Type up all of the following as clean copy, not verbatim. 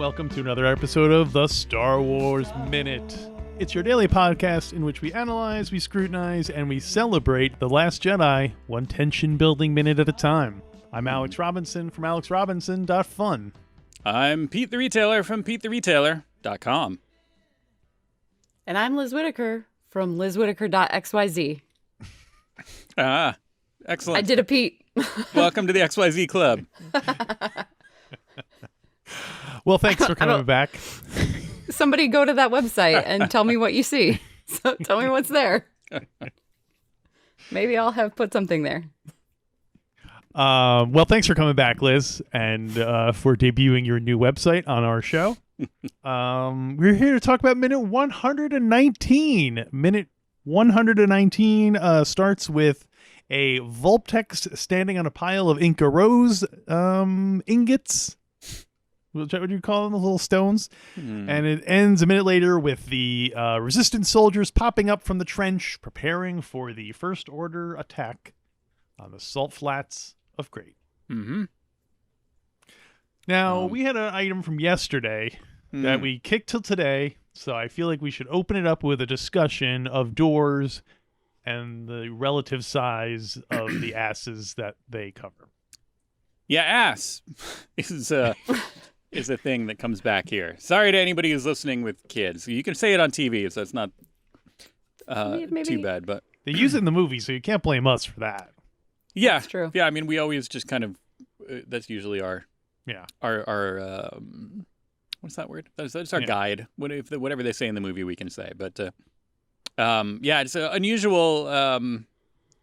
welcome to another episode of the Star Wars Minute. It's your daily podcast in which we analyze, we scrutinize, and we celebrate The Last Jedi, one tension-building minute at a time. I'm Alex Robinson from alexrobinson.fun. I'm Pete the Retailer from PeteTheRetailer.com. And I'm Liz Whitaker from LizWhitaker.xyz. Ah, excellent. I did a Pete. Welcome to the XYZ Club. Well, thanks for coming back. Somebody go to that website and tell me what you see. So tell me what's there. Maybe I'll have put something there. Well, thanks for coming back, Liz, and for debuting your new website on our show. We're here to talk about minute 119. Minute 119 starts with a Vulptex standing on a pile of Inca Rose ingots. What do you call them? The little stones? And it ends a minute later with the resistance soldiers popping up from the trench, preparing for the First Order attack on the salt flats of Great. Mm-hmm. Now, we had an item from yesterday that we kicked till today, so I feel like we should open it up with a discussion of doors and the relative size of the asses that they cover. Yeah, ass is a thing that comes back here. Sorry to anybody who's listening with kids. You can say it on TV, so it's not Maybe. too bad. But They use it in the movie, so you can't blame us for that. yeah, That's true. Yeah, I mean, we always just kind of that's usually our what's that word? That's our guide. Whatever they say in the movie, we can say. But yeah, it's unusual.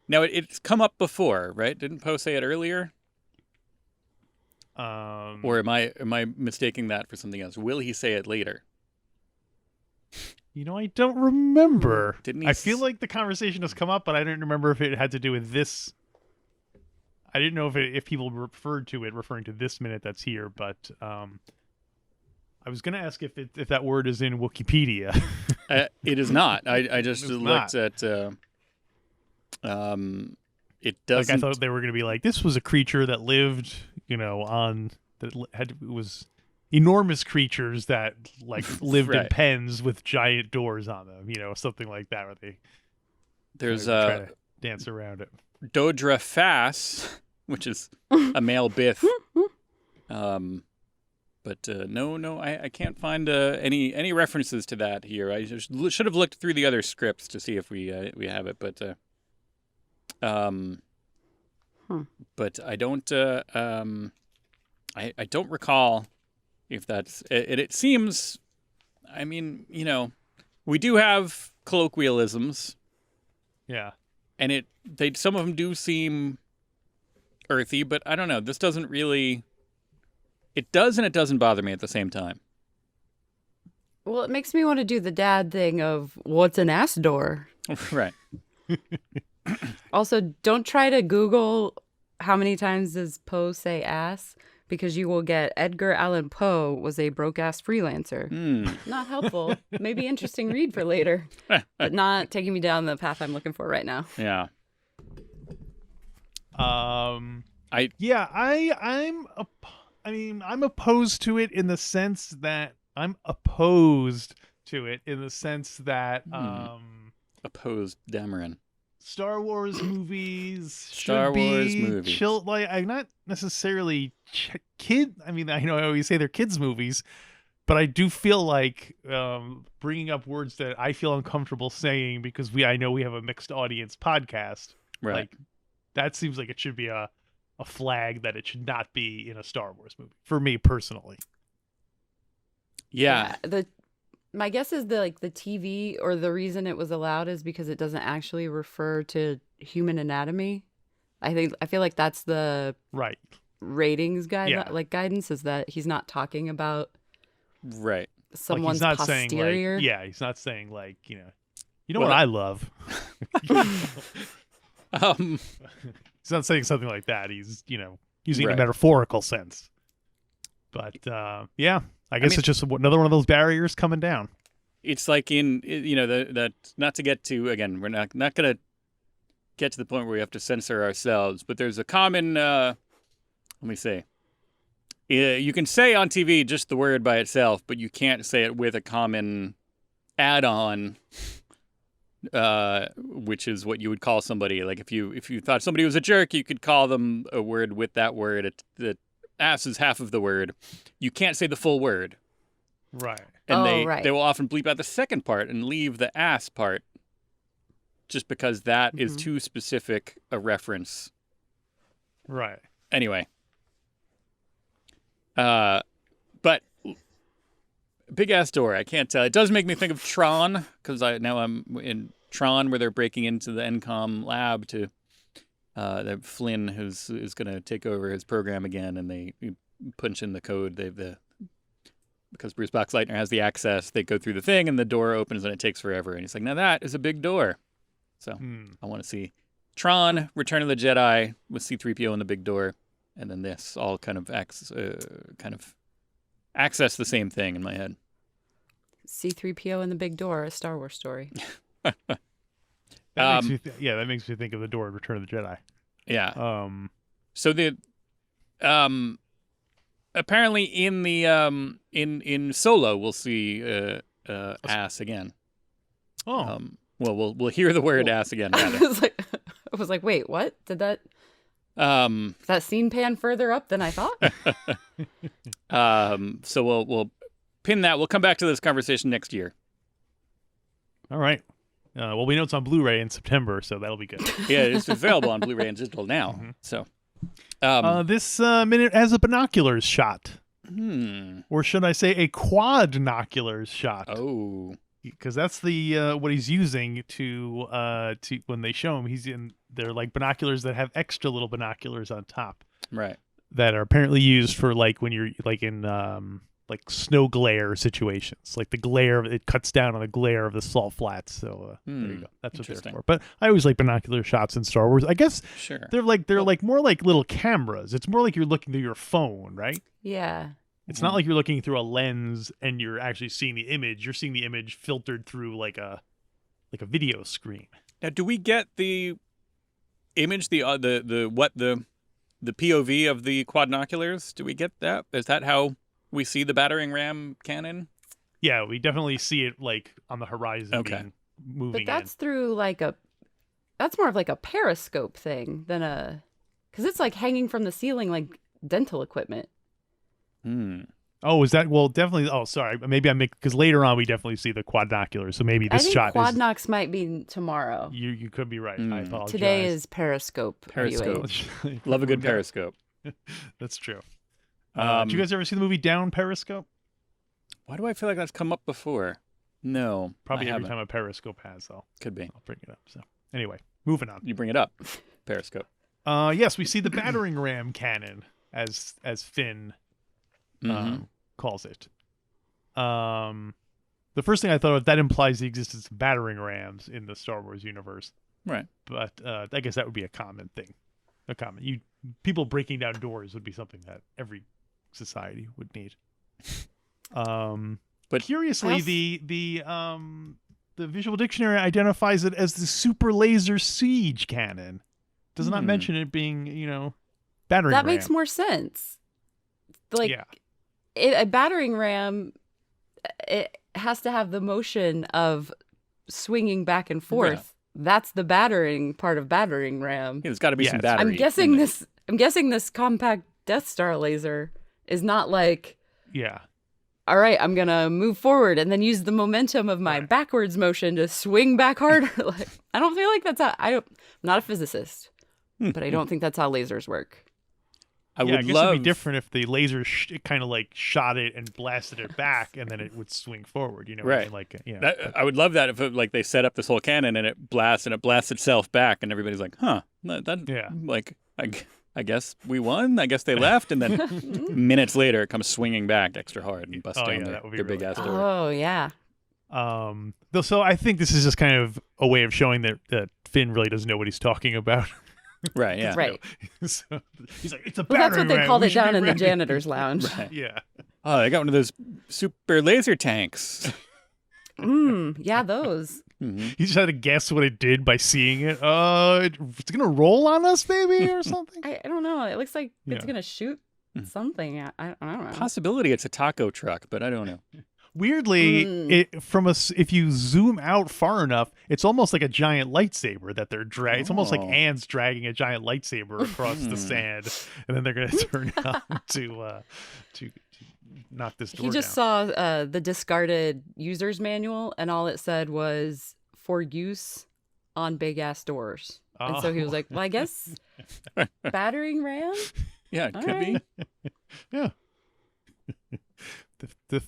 Now it's come up before, right? Didn't Poe say it earlier? Or am I mistaking that for something else? Will he say it later? You know, I don't remember. Didn't he I feel like the conversation has come up, but I don't remember if it had to do with this. I didn't know if people referred to it referring to this minute that's here, but I was going to ask if that word is in Wikipedia. It is not. I just looked at. It doesn't. Like I thought they were going to be like, this was a creature that lived, was enormous creatures that lived in pens with giant doors on them, something like that, where there's try to dance around it. Dodra Fass, which is a male Bith. But no, I can't find any references to that here. I should have looked through the other scripts to see if we have it, but I don't I don't recall if that's it. It seems, I mean, we do have colloquialisms. Yeah. And some of them do seem earthy, but I don't know. This doesn't really. It does and it doesn't bother me at the same time. Well, it makes me want to do the dad thing of what's an ass door. Right. Also, don't try to Google how many times does Poe say ass, because you will get Edgar Allan Poe was a broke-ass freelancer. Not helpful. Maybe interesting read for later, but not taking me down the path I'm looking for right now. Yeah. I'm opposed to it in the sense that opposed Dameron. Star Wars movies Star Wars movies. Chill. Like, I'm not necessarily kid. I mean, I know I always say they're kids' movies, but I do feel like bringing up words that I feel uncomfortable saying because I know we have a mixed audience podcast. Right. Like, that seems like it should be a flag that it should not be in a Star Wars movie for me personally. Yeah. My guess is the TV, or the reason it was allowed is because it doesn't actually refer to human anatomy. I feel like that's the right ratings guidance, is that he's not talking about someone's like posterior. Saying he's not saying what I love. He's not saying something like that. He's using a metaphorical sense. But I guess it's just another one of those barriers coming down. It's like that. Not to get to, again, we're not going to get to the point where we have to censor ourselves. But there's a common, let me say, You can say on TV just the word by itself, but you can't say it with a common add-on, which is what you would call somebody. Like if you thought somebody was a jerk, you could call them a word with that word. The ass is half of the word. You can't say the full word. Right. And right. they will often bleep out the second part and leave the ass part just because that is too specific a reference. Right. Anyway. But big ass door, I can't tell. It does make me think of Tron, because now I'm in Tron where they're breaking into the NCOM lab to that Flynn is going to take over his program again, and they punch in the code. Because Bruce Boxleitner has the access, they go through the thing, and the door opens, and it takes forever. And he's like, now that is a big door. So I want to see Tron, Return of the Jedi with C-3PO in the big door, and then this all kind of access the same thing in my head. C-3PO in the big door, a Star Wars story. That makes me think of the door in Return of the Jedi. Yeah. So the apparently in the in Solo we'll see ass again. Oh. Well, we'll hear the word ass again. I was like, wait, what? Did that scene pan further up than I thought? So we'll pin that. We'll come back to this conversation next year. All right. Well, we know it's on Blu-ray in September, so that'll be good. Yeah, it's available on Blu-ray and digital now. So this minute has a binoculars shot. Or should I say a quadnoculars shot? Oh. Because that's the what he's using to when they show him, they're like binoculars that have extra little binoculars on top. Right. That are apparently used for like when you're like in like snow glare situations. Like the glare, it cuts down on the glare of the salt flats. So there you go. That's what they're for. But I always like binocular shots in Star Wars. I guess they're like more like little cameras. It's more like you're looking through your phone, right? Yeah. It's not like you're looking through a lens and you're actually seeing the image. You're seeing the image filtered through like a video screen. Now, do we get the image, the POV of the quadnoculars? Do we get that? Is that how we see the battering ram cannon? Yeah, we definitely see it like on the horizon moving. But that's through that's more of like a periscope thing than because it's like hanging from the ceiling like dental equipment. Oh, is that? Well, definitely. Oh, sorry. Maybe because later on we definitely see the quadnoculars. So maybe this shot quadnox might be tomorrow. You could be right. I apologize. Today is periscope. Periscope. Love a good periscope. That's true. Did you guys ever see the movie Down Periscope? Why do I feel like that's come up before? No, probably every time a Periscope has, though. Could be. I'll bring it up. So anyway, moving on. You bring it up. Periscope. Yes, we see the battering ram cannon as Finn calls it. The first thing I thought of, that implies the existence of battering rams in the Star Wars universe. Right. But I guess that would be a common thing. People breaking down doors would be something that every society would need. But curiously, the visual dictionary identifies it as the super laser siege cannon. Does not mention it being, battering ram. That makes more sense. A battering ram, it has to have the motion of swinging back and forth. Yeah. That's the battering part of battering ram. Yeah, there's got to be some battery. I'm guessing this compact Death Star laser is not like, all right, I'm gonna move forward and then use the momentum of my backwards motion to swing back harder. I don't feel like that's how. I'm not a physicist, but I don't think that's how lasers work. I guess it'd be different if the laser kind of like shot it and blasted it back, and then it would swing forward. Right? I would love that if they set up this whole cannon and it blasts itself back, and everybody's like, I guess we won. I guess they left, and then minutes later it comes swinging back extra hard and busts down their big ass door. Oh yeah. So I think this is just kind of a way of showing that Finn really doesn't know what he's talking about. Right, yeah. Right. So he's like, it's a battering ram. That's what they called it down in the janitor's lounge. Right. Yeah. Oh, they got one of those super laser tanks. Yeah, those. Mm-hmm. He just had to guess what it did by seeing it. It's going to roll on us, maybe, or something? I don't know. It looks like it's going to shoot something. I don't know. Possibility it's a taco truck, but I don't know. Weirdly, if you zoom out far enough, it's almost like a giant lightsaber that they're dragging. It's almost like ants dragging a giant lightsaber across the sand, and then they're going to turn it on to knock this door down. He just saw the discarded user's manual, and all it said was for use on big ass doors. And so he was like, well, I guess battering ram? Yeah, it could be. Yeah.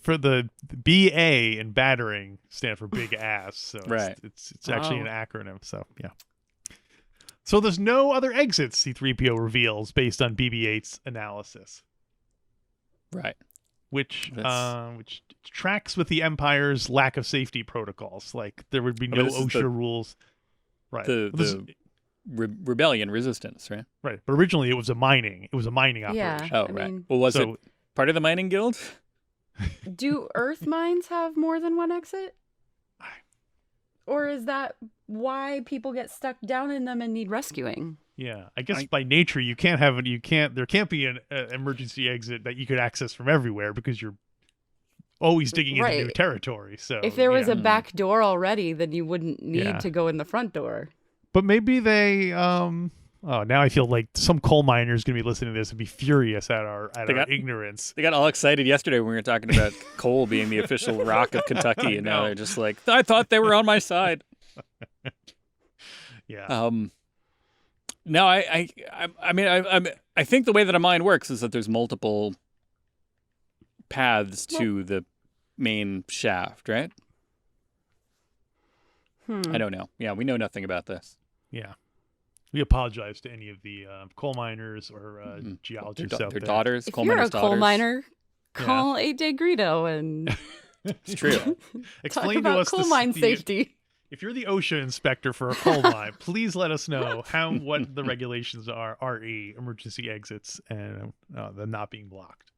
For the BA in battering stand for big ass. So right. It's actually an acronym. So, yeah. So there's no other exits, C-3PO reveals, based on BB-8's analysis. Right. Which tracks with the Empire's lack of safety protocols. Like, there would be no OSHA rules. Right. The rebellion resistance, right? Right. But originally it was a mining operation. Yeah, oh, right. Well, was it part of the mining guild? Do Earth mines have more than one exit? Or is that why people get stuck down in them and need rescuing? Yeah, I guess by nature there can't be an emergency exit that you could access from everywhere because you're always digging into new territory. So if there was a back door already, then you wouldn't need to go in the front door. But maybe they now I feel like some coal miner is going to be listening to this and be furious at our ignorance. They got all excited yesterday when we were talking about coal being the official rock of Kentucky, and now they're just like, I thought they were on my side. Yeah. No, I think the way that a mine works is that there's multiple paths to the main shaft, right? I don't know. Yeah, we know nothing about this. Yeah. We apologize to any of the coal miners or geologists out there. Their daughters, if you're a coal miner, call 8-Day Greedo and it's true. Explain talk about to us coal mine safety. If you're the OSHA inspector for a coal mine, please let us know what the regulations are, RE, emergency exits, and them not being blocked.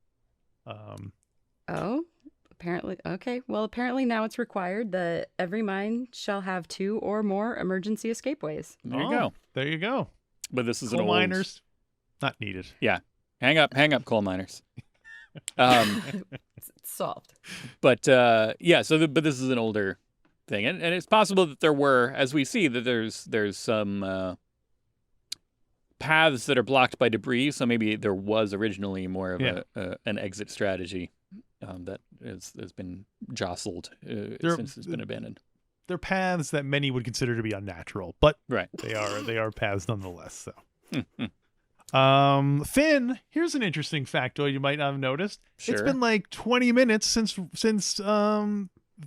Apparently. Okay. Well, apparently now it's required that every mine shall have 2 or more emergency escape ways. There you go. There you go. But this is coal miners, not needed. Yeah. Hang up, coal miners. It's solved. But but this is an older thing, and it's possible that there were, as we see, that there's some paths that are blocked by debris. So maybe there was originally more of an exit strategy that has been jostled since it's been abandoned. They're paths that many would consider to be unnatural, but right. they are paths nonetheless. So. Finn, here's an interesting factoid you might not have noticed. Sure. It's been like 20 minutes since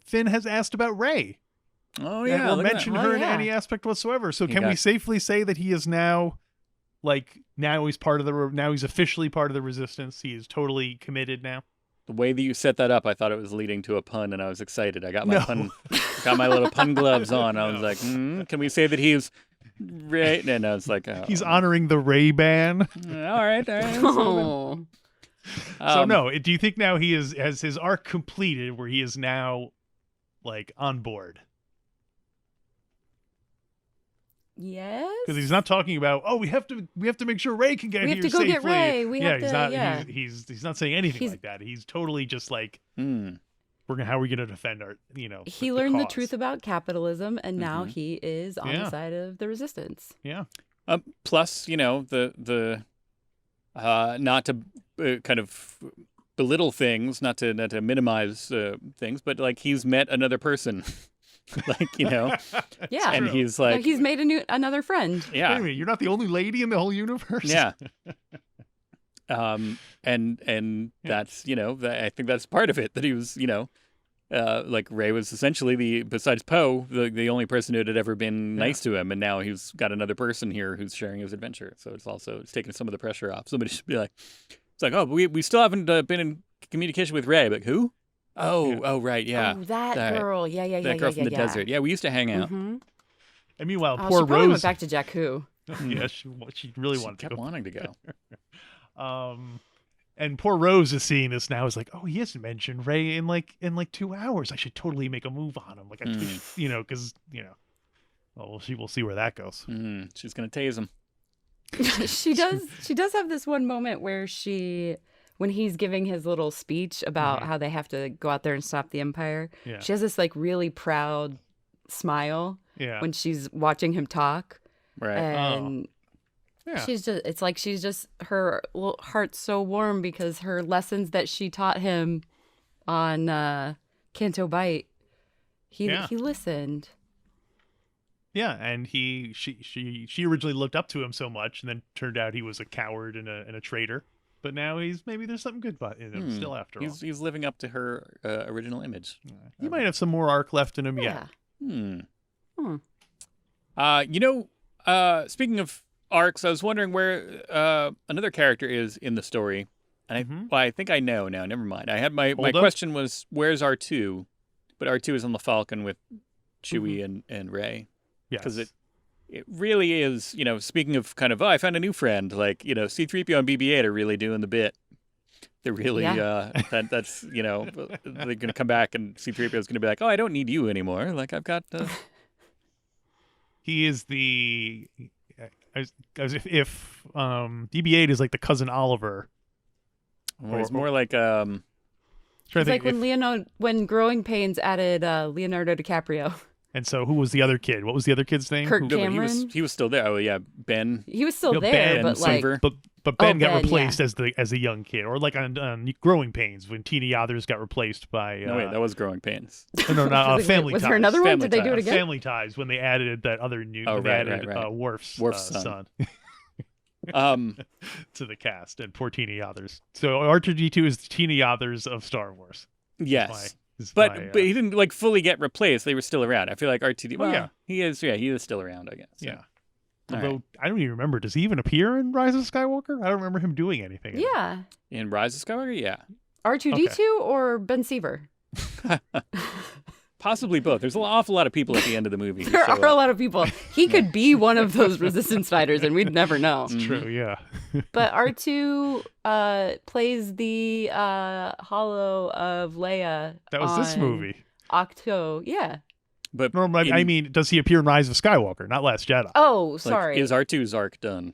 Finn has asked about Rey. Oh yeah, or mentioned her in any aspect whatsoever. So can we safely say that he is now he's officially part of the Resistance? He is totally committed now. The way that you set that up, I thought it was leading to a pun, and I was excited. I got my little pun gloves on. I was like, can we say that he's Rey? And I was like, he's honoring the Rey ban. All right. So no, do you think now has his arc completed, where he is now on board? Yes. Because he's not talking about, we have to make sure Rey can get here safely. We have to go get Rey. He's not saying anything like that. He's totally just like, how are we going to defend our, He learned the truth about capitalism, and now he is on the side of the Resistance. Yeah. Plus, the not to kind of belittle things, not to minimize things, but he's met another person. Yeah, and he's like, he's made another friend. Yeah, wait a minute, you're not the only lady in the whole universe. Yeah, and that's I think that's part of it, that he was Rey was essentially besides Poe the only person who had ever been nice to him, and now he's got another person here who's sharing his adventure. So it's taking some of the pressure off. Somebody should be like, we still haven't been in communication with Rey, but who? Oh, right, yeah. Oh, that girl. Yeah. That girl from the desert. Yeah, we used to hang out. Mm-hmm. And meanwhile, poor she Rose went back to Jakku. Yeah, she really wanted to kept wanting to go. And poor Rose is seeing this now. Is like, he hasn't mentioned Rey in 2 hours. I should totally make a move on him. Because we'll see where that goes. She's gonna tase him. She does have this one moment where she when he's giving his little speech about how they have to go out there and stop the Empire, Yeah. she has this like really proud smile when she's watching him talk. Right. And Yeah. it's like she's just, her heart's so warm because her lessons that she taught him on Canto Bight, he listened. Yeah, and she originally looked up to him so much, and then turned out he was a coward and a traitor. But now maybe there's something good in him still after all. He's living up to her original image. He might have some more arc left in him yet. Speaking of arcs, I was wondering where another character is in the story. And I think I know now. Never mind. I had my question was, where's R2? But R2 is on the Falcon with Chewie and Rey. Yes. Because it really is, speaking of kind of, I found a new friend. Like, C-3PO and BB-8 are really doing the bit. They're really, that's, they're going to come back and C-3PO is going to be like, oh, I don't need you anymore. Like, I've got... He is the... As if BB-8 is like the cousin Oliver. Well, it's more like... It's like when Growing Pains added Leonardo DiCaprio. And so who was the other kid? What was the other kid's name? Kirk Cameron? He was still there. Oh, yeah, Ben. He was still there, Ben, but Silver. But Ben got replaced as a young kid. Or like on Growing Pains when Tina Yothers got replaced by... no, wait, that was Growing Pains. No, Family Ties. Was there another one? Did they do it again? Family Ties when they added that other new... right. Worf's son. To the cast, and poor Tina Yothers. So R2-D2 is the Tina Yothers of Star Wars. Yes. But he didn't like fully get replaced. They were still around. I feel like R2-D2. Well, he is still around, I guess. Yeah. Although I don't even remember. Does he even appear in Rise of Skywalker? I don't remember him doing anything. Yeah. In Rise of Skywalker, yeah. R2-D2 or Ben Seaver? Possibly both. There's an awful lot of people at the end of the movie. There are a lot of people. He could be one of those resistance fighters, and we'd never know. It's true, yeah. But R2 plays the hollow of Leia. That was this movie. Octo, yeah. But I mean, does he appear in Rise of Skywalker, not Last Jedi? Oh, sorry. Like, is R2's arc done?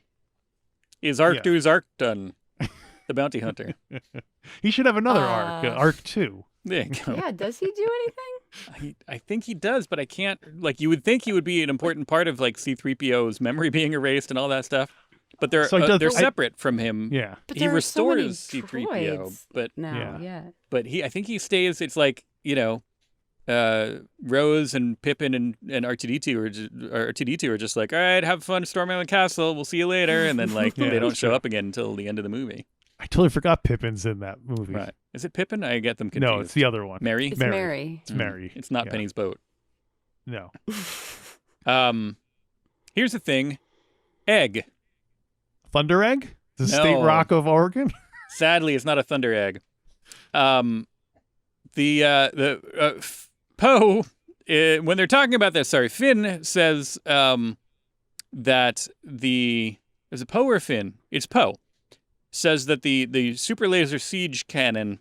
Is R2's arc done? The bounty hunter. He should have another arc, Arc 2. There you go. Yeah, does he do anything? I think he does, but I can't. Like, you would think he would be an important part of like C-3PO's memory being erased and all that stuff. But they're separate from him. Yeah, but he restores so C-3PO, but But I think he stays. It's like Rose and Pippin and R2-D2 are just like, all right, have fun storming the castle. We'll see you later, and then like they don't show up again until the end of the movie. I totally forgot Pippin's in that movie. Right? Is it Pippin? I get them confused. No, it's the other one. Mary. It's Mary. It's Mary. It's not Penny's boat. No. Here's the thing. Egg. Thunder Egg? The state rock of Oregon? Sadly, it's not a thunder egg. Poe, when they're talking about this, Finn says that is it Poe or Finn? It's Poe. Says that the super laser siege cannon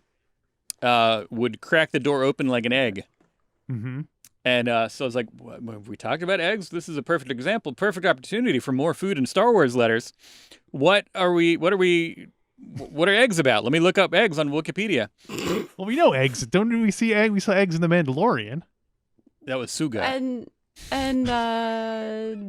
would crack the door open like an egg. Mm-hmm. And so I was like, have we talked about eggs? This is a perfect example, perfect opportunity for more food in Star Wars letters. What are eggs about? Let me look up eggs on Wikipedia. Well, we know eggs. Don't we see eggs? We saw eggs in The Mandalorian. That was Suga. And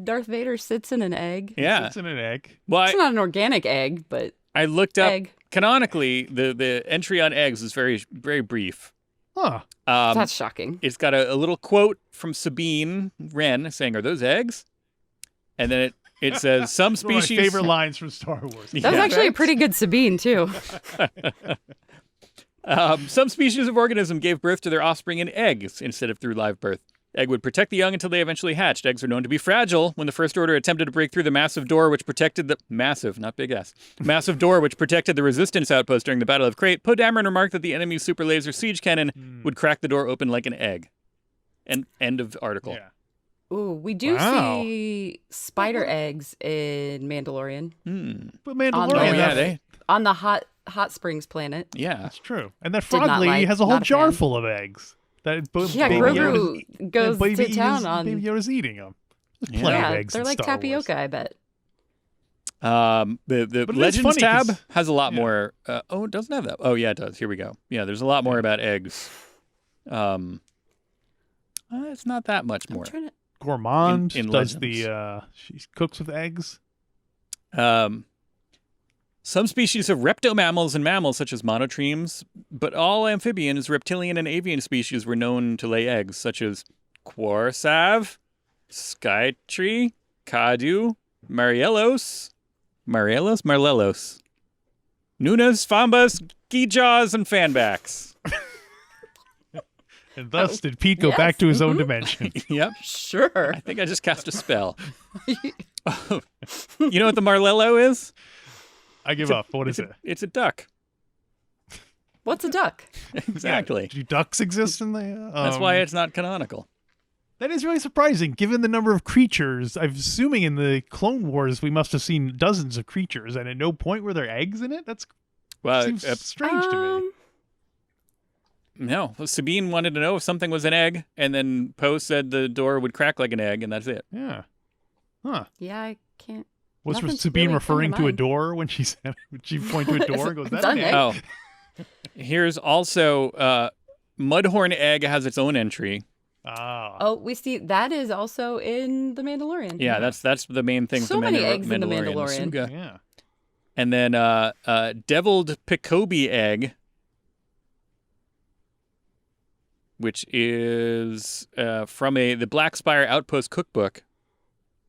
Darth Vader sits in an egg. Yeah. Sits in an egg. Well, it's not an organic egg, but I looked up egg. Canonically, the entry on eggs is very, very brief. Huh. That's shocking. It's got a little quote from Sabine Wren saying, "Are those eggs?" And then it says some species. One of my favorite lines from Star Wars. That was actually a pretty good Sabine too. Some species of organism gave birth to their offspring in eggs instead of through live birth. Egg would protect the young until they eventually hatched. Eggs are known to be fragile. When the First Order attempted to break through the massive door which protected the... Massive, not big ass. Massive door which protected the resistance outpost during the Battle of Crate, Poe Dameron remarked that the enemy's super laser siege cannon would crack the door open like an egg. End of article. Yeah. Ooh, we do see spider eggs in Mandalorian. But Mandalorian... On the hot springs planet. Yeah. That's true. And that frog lady has a whole jar full of eggs. Grogu goes to town on. Baby Yoda's eating them. Eggs they're like tapioca, I bet. The But it is Legends funny tab 'cause- has a lot more. Oh, it doesn't have that. Oh, yeah, it does. Here we go. Yeah, there's a lot more about eggs. It's not that much more. Gourmand in does Legends. she cooks with eggs. Some species of reptomammals and mammals, such as monotremes, but all amphibians, reptilian, and avian species were known to lay eggs, such as Quarsav, Skytree, Cadu, Marlelos, Nunas, Fambas, Geejaws, and Fanbacks. And thus did Pete go back to his own dimension. Yep. Sure. I think I just cast a spell. You know what the Marlello is? I give up. What is it? It's a duck. What's a duck? Exactly. Do ducks exist in the? That's why it's not canonical. That is really surprising, given the number of creatures. I'm assuming in the Clone Wars we must have seen dozens of creatures, and at no point were there eggs in it. That's seems strange to me. No, Sabine wanted to know if something was an egg, and then Poe said the door would crack like an egg, and that's it. Yeah. Huh. Yeah, I can't. Was Nothing's Sabine really referring come to to a mind. door when she said? Would she point to a door and goes, "That's an egg"? Oh, here's also Mudhorn egg has its own entry. Ah. Oh, we see that is also in The Mandalorian. Yeah, that's the main thing. So for many eggs in The Mandalorian. Mandalorian. Suga. Yeah. And then deviled Pecobi egg, which is from the Black Spire Outpost cookbook.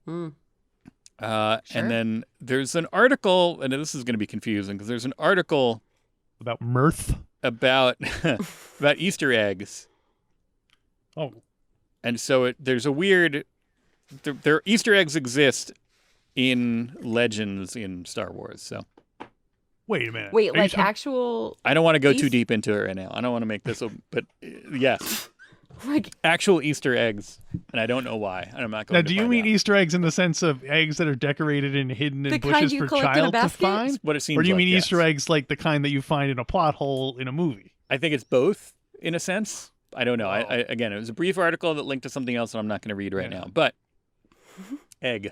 Hmm. Sure. And then there's an article, and this is going to be confusing because there's an article About mirth. about about Easter eggs, Oh. and so there's a weird. There Easter eggs exist in Legends in Star Wars, so Wait a minute. Wait, Are you like talking- actual, I don't want to go too deep into it right now. I don't want to make this, but yes, like actual Easter eggs, and I don't know why. And I'm not going Now, to do you find mean out. Easter eggs in the sense of eggs that are decorated and hidden in The kind bushes you for collect in a child to basket? find? What it seems Or do you like, mean yes. Easter eggs like the kind that you find in a plot hole in a movie? I think it's both in a sense. I don't know. I again, it was a brief article that linked to something else that I'm not going to read right now. But egg,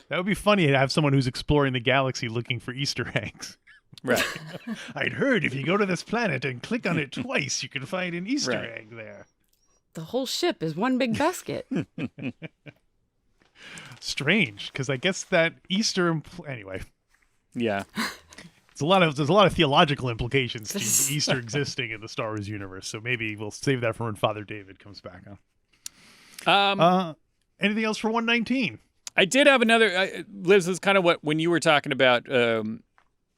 That would be funny to have someone who's exploring the galaxy looking for Easter eggs. right? I'd heard if you go to this planet and click on it twice, you can find an Easter Right. egg there. the whole ship is one big basket. Strange, because I guess that Easter anyway. Yeah. There's a lot of theological implications to Easter existing in the Star Wars universe. So maybe we'll save that for when Father David comes back on. Anything else for 119? I did have another. Liz, is kind of what when you were talking about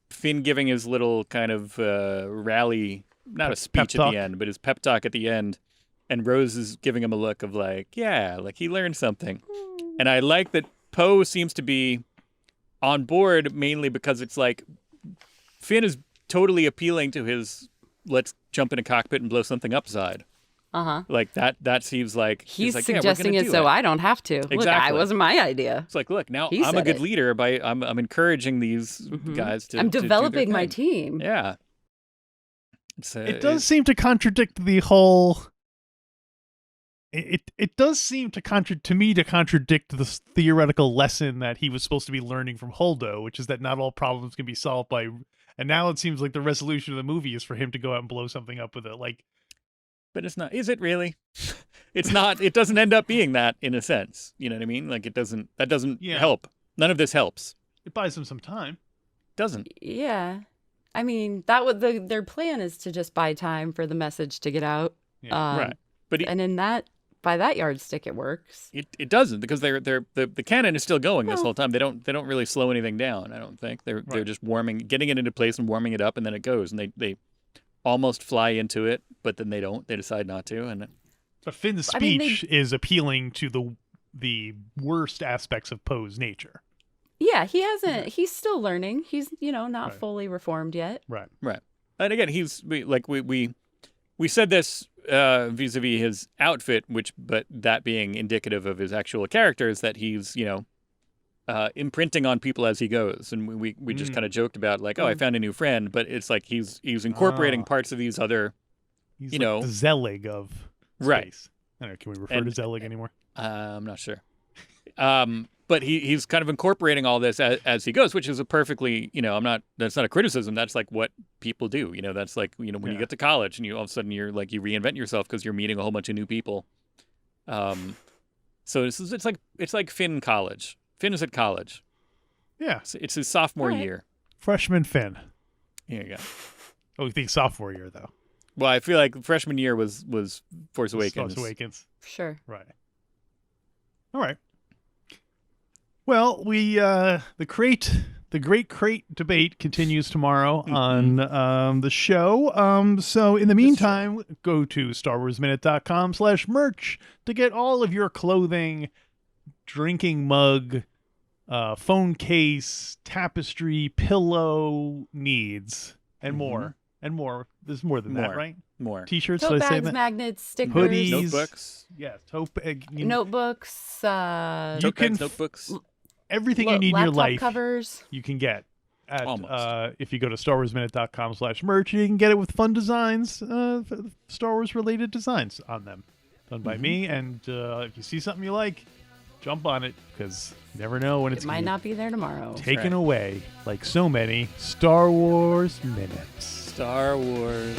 Finn giving his little kind of rally, not a speech at talk. the end, but his pep talk at the end, and Rose is giving him a look of like, yeah, like he learned something. And I like that Poe seems to be on board mainly because it's like Finn is totally appealing to his let's jump in a cockpit and blow something up side. Uh-huh. Like that seems like He's like, yeah, we're suggesting gonna it do so I don't have to. Look, Exactly. it wasn't my idea. It's like, look, now He I'm a said good it. leader by I'm encouraging these guys to I'm to do their developing my thing. team. Yeah. It does seem to contradict the whole. It does seem to contradict this theoretical lesson that he was supposed to be learning from Holdo, which is that not all problems can be solved by. And now it seems like the resolution of the movie is for him to go out and blow something up with it. Like, But it's not. Is it really? It's not. It doesn't end up being that in a sense. You know what I mean? Like it doesn't. That doesn't Yeah. help. None of this helps. it buys him some time. Doesn't. Yeah. I mean, that would their plan is to just buy time for the message to get out. Yeah. Right. But And in that, by that yardstick, it works. it doesn't because the canon is still going this whole time. They don't really slow anything down. I don't think they're Right. just getting it into place and warming it up, and then it goes, and they almost fly into it, but then they don't. They decide not to, and But Finn's I mean, speech is appealing to the worst aspects of Poe's nature. Yeah, he hasn't. He's still learning. He's not Right. fully reformed yet. Right. right. And again, we said this vis-a-vis his outfit, but that being indicative of his actual character is that he's imprinting on people as he goes, and we just kind of joked about like, oh, I found a new friend, but it's like he's incorporating parts of these other, He's You like know. the Zelig of Right. space. I don't know, can we refer to And- Zelig anymore? I'm not sure. But he's kind of incorporating all this as he goes, which is a perfectly, that's not a criticism. That's like what people do. That's like, when you get to college and you all of a sudden you're like, you reinvent yourself because you're meeting a whole bunch of new people. So it's like Finn college. Finn is at college. Yeah. It's his sophomore year. Freshman Finn. Here you go. Oh, you think sophomore year, though? Well, I feel like freshman year was Force Awakens. Force Awakens. Sure. Right. All right. Well, the great crate debate continues tomorrow on the show. So in the meantime, go to StarWarsMinute.com/merch to get all of your clothing, drinking mug, phone case, tapestry, pillow needs, and more. And more. There's more than that, right? More. T-shirts, Tote did I say bags, that? magnets, stickers. Hoodies. Notebooks. Yes. Notebooks. You can notebooks. Everything you need in your life. Covers. You can get at Almost. if you go to StarWarsMinute.com/merch. You can get it with fun designs, Star Wars related designs on them, done by me. And if you see something you like, jump on it, because you never know when It might not be there tomorrow. Taken away like so many Star Wars minutes. Star Wars.